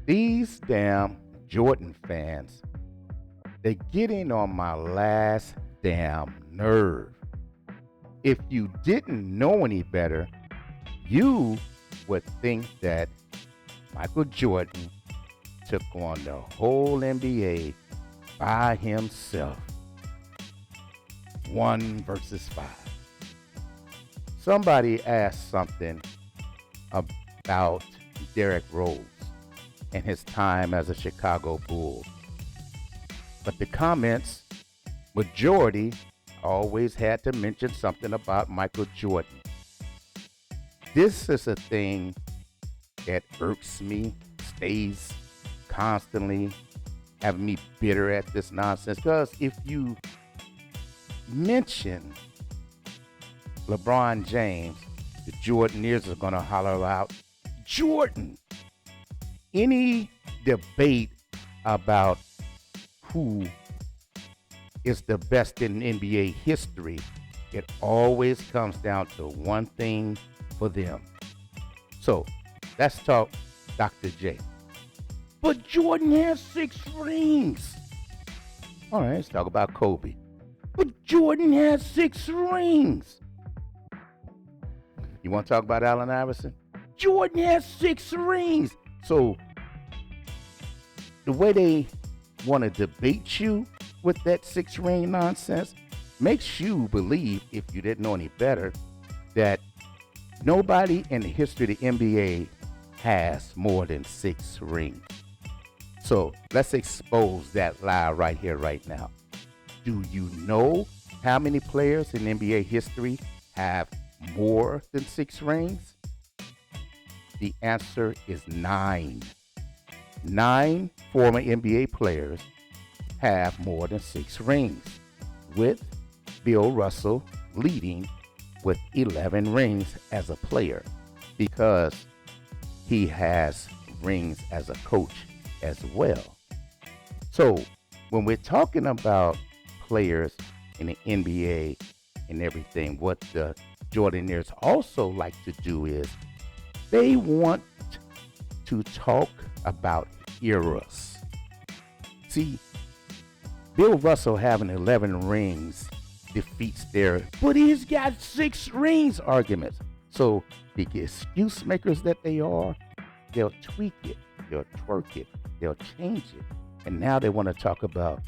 These damn Jordan fans, they're getting on my last damn nerve. If you didn't know any better, you would think that Michael Jordan took on the whole NBA by himself. 1 versus 5. Somebody asked something about Derrick Rose and his time as a Chicago Bull. But the comments, majority, always had to mention something about Michael Jordan. This is a thing that irks me, stays constantly having me bitter at this nonsense. Because if you mention LeBron James, the Jordaniers are going to holler out, Jordan. Any debate about who is the best in NBA history, it always comes down to one thing for them. So let's talk Dr. J. But Jordan has 6 rings. All right, let's talk about Kobe. But Jordan has 6 rings. You want to talk about Allen Iverson? Jordan has 6 rings. So the way they want to debate you with that 6 ring nonsense makes you believe, if you didn't know any better, that nobody in the history of the NBA has more than 6 rings. So let's expose that lie right here, right now. Do you know how many players in NBA history have more than 6 rings? The answer is 9. 9 former NBA players have more than 6 rings, with Bill Russell leading with 11 rings as a player, because he has rings as a coach as well. So when we're talking about players in the NBA and everything, what the Jordaniers also like to do is they want to talk about eras. See, Bill Russell having 11 rings defeats their, but he's got 6 rings arguments. So the excuse makers that they are, they'll tweak it, they'll twerk it, they'll change it. And now they want to talk about,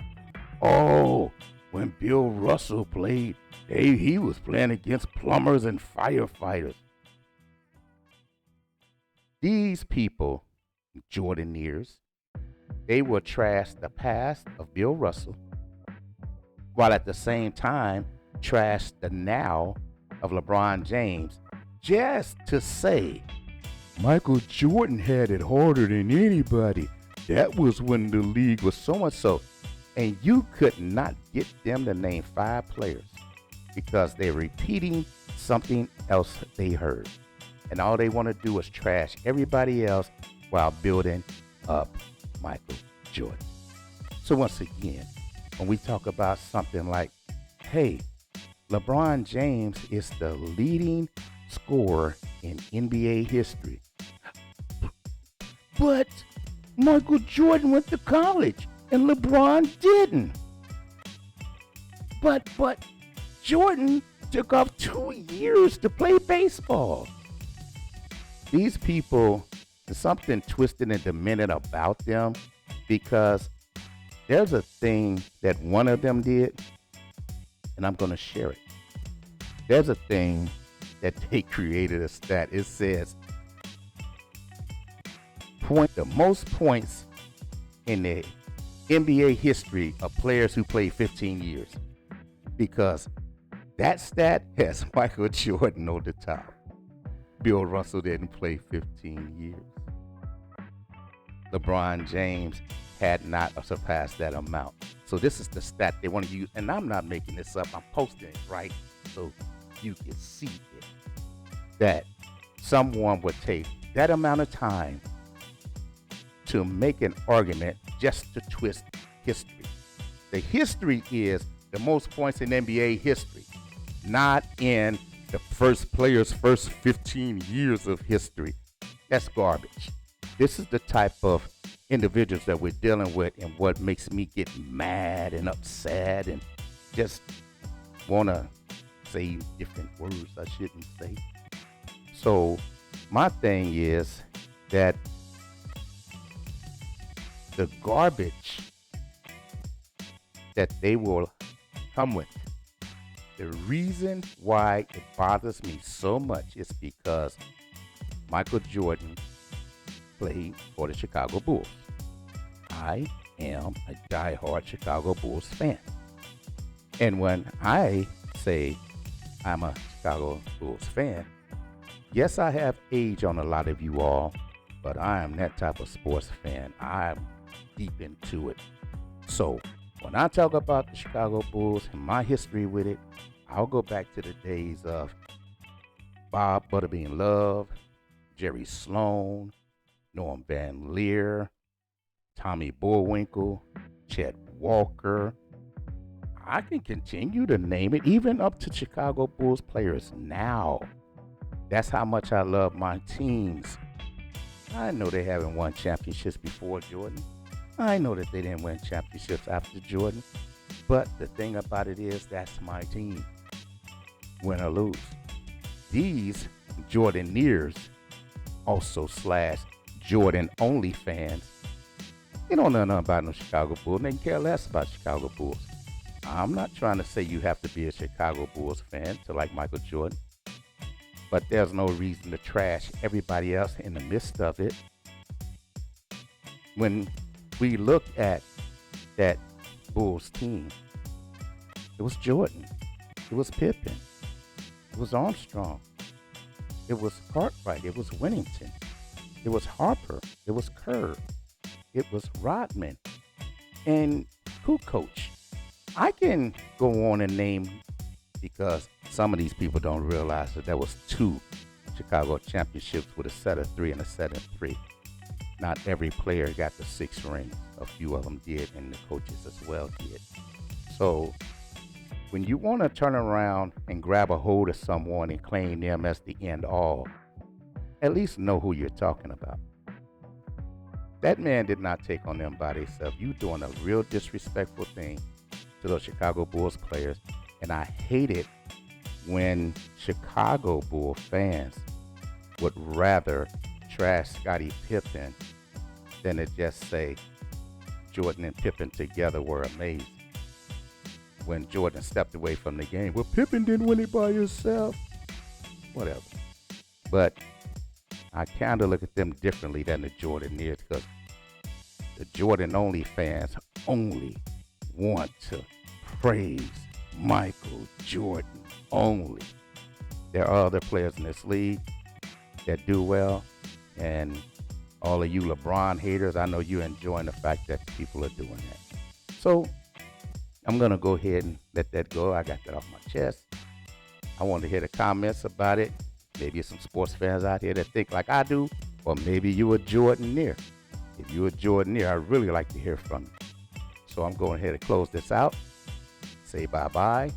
oh, when Bill Russell played, he was playing against plumbers and firefighters. These people, Jordaniers, they will trash the past of Bill Russell, while at the same time trash the now of LeBron James, just to say Michael Jordan had it harder than anybody. That was when the league was so much so. And you could not get them to name 5 players because they're repeating something else they heard. And all they want to do is trash everybody else while building up Michael Jordan. So once again, when we talk about something like, hey, LeBron James is the leading scorer in NBA history. But Michael Jordan went to college and LeBron didn't. But Jordan took off 2 years to play baseball. These people, there's something twisted and demented about them, because there's a thing that one of them did, and I'm going to share it. There's a thing that they created a stat. It says the most points in the NBA history of players who played 15 years, because that stat has Michael Jordan on the top. Bill Russell didn't play 15 years. LeBron James had not surpassed that amount. So this is the stat they want to use, and I'm not making this up. I'm posting it, right? So you can see it. That someone would take that amount of time to make an argument just to twist history. The history is the most points in NBA history, not in the first player's first 15 years of history. That's garbage. This is the type of individuals that we're dealing with and what makes me get mad and upset and just want to say different words I shouldn't say. So my thing is that the garbage that they will come with, the reason why it bothers me so much is because Michael Jordan played for the Chicago Bulls. I am a diehard Chicago Bulls fan. And when I say I'm a Chicago Bulls fan, yes, I have age on a lot of you all, but I am that type of sports fan. I'm deep into it. So when I talk about the Chicago Bulls and my history with it, I'll go back to the days of Bob Butterbean Love, Jerry Sloan, Norm Van Leer, Tommy Bullwinkle, Chet Walker. I can continue to name it, even up to Chicago Bulls players now. That's how much I love my teams. I know they haven't won championships before Jordan. I know that they didn't win championships after Jordan. But the thing about it is, that's my team. Win or lose. These Jordaneers, also slash Jordan only fans, they don't know nothing about no Chicago Bulls. They can care less about Chicago Bulls. I'm not trying to say you have to be a Chicago Bulls fan to like Michael Jordan, but there's no reason to trash everybody else in the midst of it. When we look at that Bulls team, it was Jordan, it was Pippen, it was Armstrong, it was Cartwright, it was Winnington, it was Harper, it was Kerr, it was Rodman, and Kukoc. I can go on and name, because some of these people don't realize that there was 2 Chicago championships with a set of 3 and a set of 3. Not every player got the 6 rings. A few of them did, and the coaches as well did. So when you want to turn around and grab a hold of someone and claim them as the end all, at least know who you're talking about. That man did not take on them by themselves. You doing a real disrespectful thing to those Chicago Bulls players. And I hate it when Chicago Bull fans would rather trash Scottie Pippen than to just say Jordan and Pippen together were amazing. When Jordan stepped away from the game, well, Pippen didn't win it by himself. Whatever. But I kind of look at them differently than the Jordaneers, because the Jordan only fans only want to praise Michael Jordan only. There are other players in this league that do well, and all of you LeBron haters, I know you're enjoying the fact that people are doing that. So I'm going to go ahead and let that go. I got that off my chest. I want to hear the comments about it. Maybe some sports fans out here that think like I do, or maybe you a Jordaneer. If you're a Jordaneer, I'd really like to hear from you. So I'm going ahead and close this out. Say bye-bye.